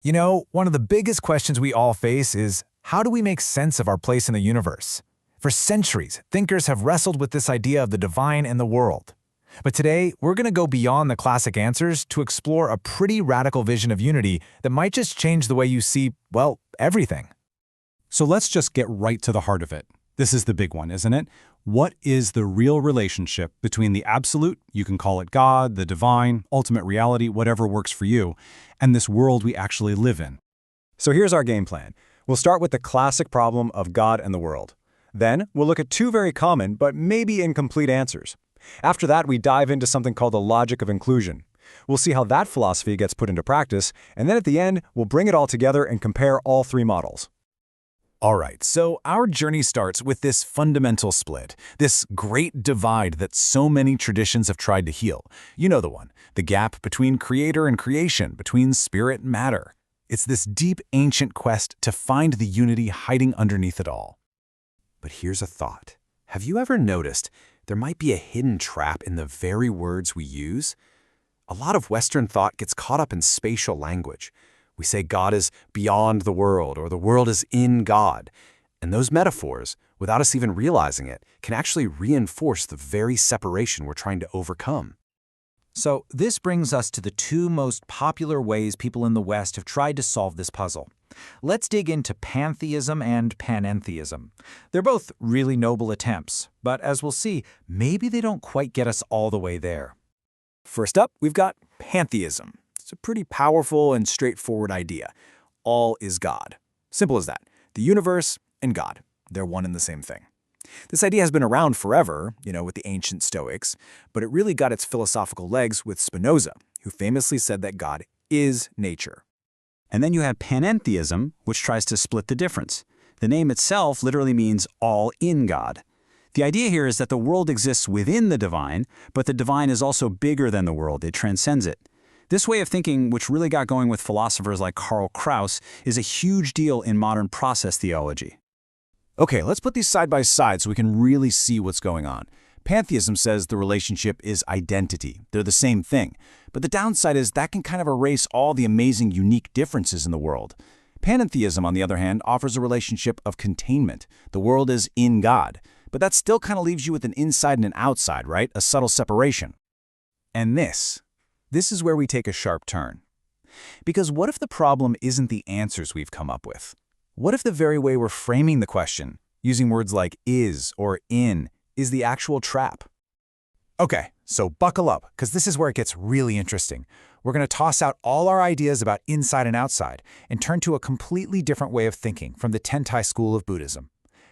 You know, one of the biggest questions we all face is, how do we make sense of our place in the universe? For centuries, thinkers have wrestled with this idea of the divine and the world. But today, we're going to go beyond the classic answers to explore a pretty radical vision of unity that might just change the way you see, well, everything. So let's just get right to the heart of it. This is the big one, isn't it? What is the real relationship between the absolute, you can call it God, the divine, ultimate reality, whatever works for you, and this world we actually live in? So here's our game plan. We'll start with the classic problem of God and the world. Then we'll look at two very common but maybe incomplete answers. After that, we dive into something called the logic of inclusion. We'll see how that philosophy gets put into practice, and then at the end, we'll bring it all together and compare all three models. All right, so our journey starts with this fundamental split, this great divide that so many traditions have tried to heal. You know the one, the gap between creator and creation, between spirit and matter. It's this deep, ancient quest to find the unity hiding underneath it all. But here's a thought. Have you ever noticed there might be a hidden trap in the very words we use? A lot of Western thought gets caught up in spatial language. We say God is beyond the world, or the world is in God. And those metaphors, without us even realizing it, can actually reinforce the very separation we're trying to overcome. So this brings us to the two most popular ways people in the West have tried to solve this puzzle. Let's dig into pantheism and panentheism. They're both really noble attempts, but as we'll see, maybe they don't quite get us all the way there. First up, we've got pantheism. It's a pretty powerful and straightforward idea. All is God. Simple as that. The universe and God. They're one and the same thing. This idea has been around forever, with the ancient Stoics, but it really got its philosophical legs with Spinoza, who famously said that God is nature. And then you have panentheism, which tries to split the difference. The name itself literally means all in God. The idea here is that the world exists within the divine, but the divine is also bigger than the world. It transcends it. This way of thinking, which really got going with philosophers like Karl Kraus, is a huge deal in modern process theology. Okay, let's put these side by side so we can really see what's going on. Pantheism says the relationship is identity. They're the same thing. But the downside is that can kind of erase all the amazing, unique differences in the world. Panentheism, on the other hand, offers a relationship of containment. The world is in God. But that still kind of leaves you with an inside and an outside, right? A subtle separation. And this is where we take a sharp turn. Because what if the problem isn't the answers we've come up with? What if the very way we're framing the question, using words like is or in, is the actual trap? Okay, so buckle up, because this is where it gets really interesting. We're going to toss out all our ideas about inside and outside and turn to a completely different way of thinking from the Tiantai school of Buddhism.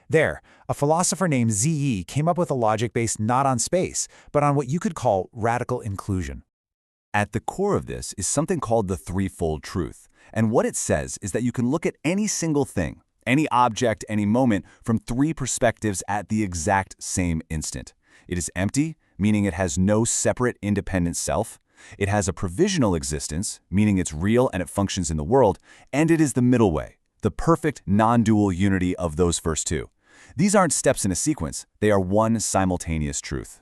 There, a philosopher named Zhiyi came up with a logic based not on space, but on what you could call radical inclusion. At the core of this is something called the Threefold Truth. And what it says is that you can look at any single thing, any object, any moment, from three perspectives at the exact same instant. It is empty, meaning it has no separate independent self. It has a provisional existence, meaning it's real and it functions in the world. And it is the middle way, the perfect non-dual unity of those first two. These aren't steps in a sequence. They are one simultaneous truth.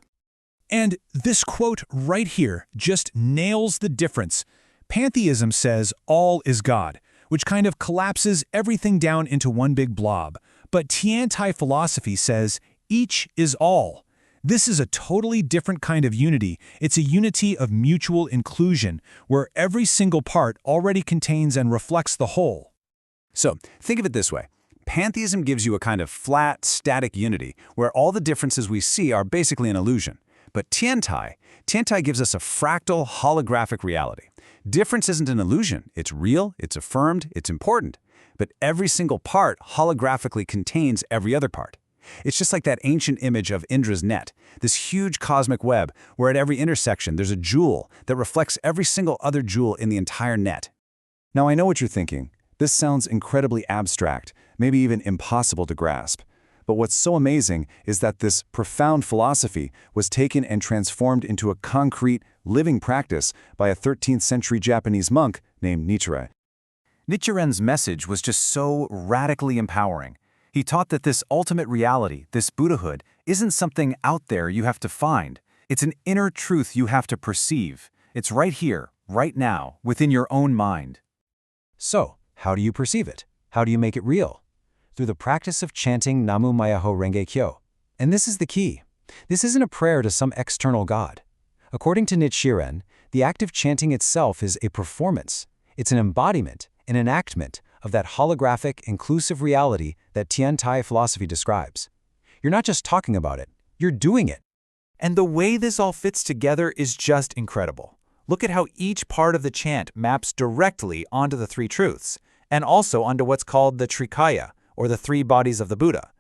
And this quote right here just nails the difference. Pantheism says all is God, which kind of collapses everything down into one big blob. But Tiantai philosophy says each is all. This is a totally different kind of unity. It's a unity of mutual inclusion, where every single part already contains and reflects the whole. So, think of it this way. Pantheism gives you a kind of flat, static unity, where all the differences we see are basically an illusion. But Tiantai gives us a fractal, holographic reality. Difference isn't an illusion. It's real, it's affirmed, it's important. But every single part holographically contains every other part. It's just like that ancient image of Indra's net, this huge cosmic web where at every intersection there's a jewel that reflects every single other jewel in the entire net. Now, I know what you're thinking. This sounds incredibly abstract, maybe even impossible to grasp. But what's so amazing is that this profound philosophy was taken and transformed into a concrete, living practice by a 13th century Japanese monk named Nichiren. Nichiren's message was just so radically empowering. He taught that this ultimate reality, this Buddhahood, isn't something out there you have to find. It's an inner truth you have to perceive. It's right here, right now, within your own mind. So, how do you perceive it? How do you make it real? Through the practice of chanting Namu Myoho Renge Kyo. And this is the key. This isn't a prayer to some external god. According to Nichiren, the act of chanting itself is a performance. It's an embodiment, an enactment of that holographic, inclusive reality that Tiantai philosophy describes. You're not just talking about it, you're doing it. And the way this all fits together is just incredible. Look at how each part of the chant maps directly onto the three truths, and also onto what's called the Trikaya, or the three bodies of the Buddha.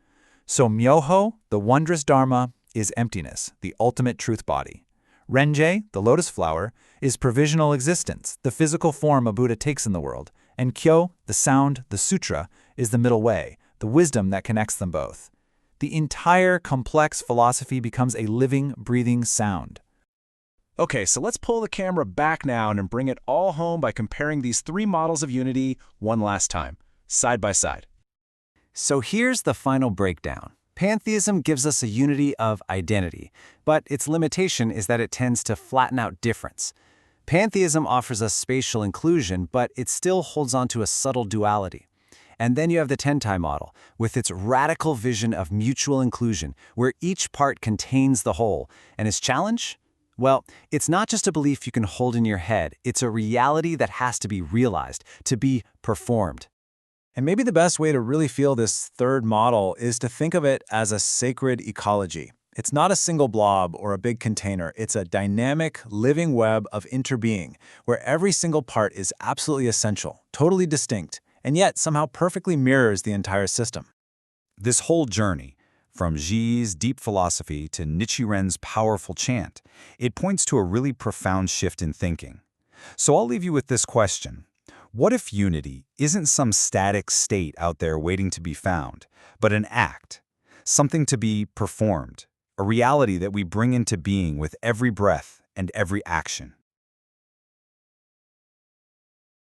So Myoho, the wondrous Dharma, is emptiness, the ultimate truth body. Renge, the lotus flower, is provisional existence, the physical form a Buddha takes in the world. And Kyo, the sound, the sutra, is the middle way, the wisdom that connects them both. The entire complex philosophy becomes a living, breathing sound. Okay, so let's pull the camera back now and bring it all home by comparing these three models of unity one last time, side by side. So here's the final breakdown. Pantheism gives us a unity of identity, but its limitation is that it tends to flatten out difference. Pantheism offers us spatial inclusion, but it still holds on to a subtle duality. And then you have the Tiantai model, with its radical vision of mutual inclusion, where each part contains the whole. And its challenge? Well, it's not just a belief you can hold in your head, it's a reality that has to be realized, to be performed. And maybe the best way to really feel this third model is to think of it as a sacred ecology. It's not a single blob or a big container. It's a dynamic, living web of interbeing, where every single part is absolutely essential, totally distinct, and yet somehow perfectly mirrors the entire system. This whole journey, from Zhiyi's deep philosophy to Nichiren's powerful chant, it points to a really profound shift in thinking. So I'll leave you with this question. What if unity isn't some static state out there waiting to be found, but an act, something to be performed, a reality that we bring into being with every breath and every action?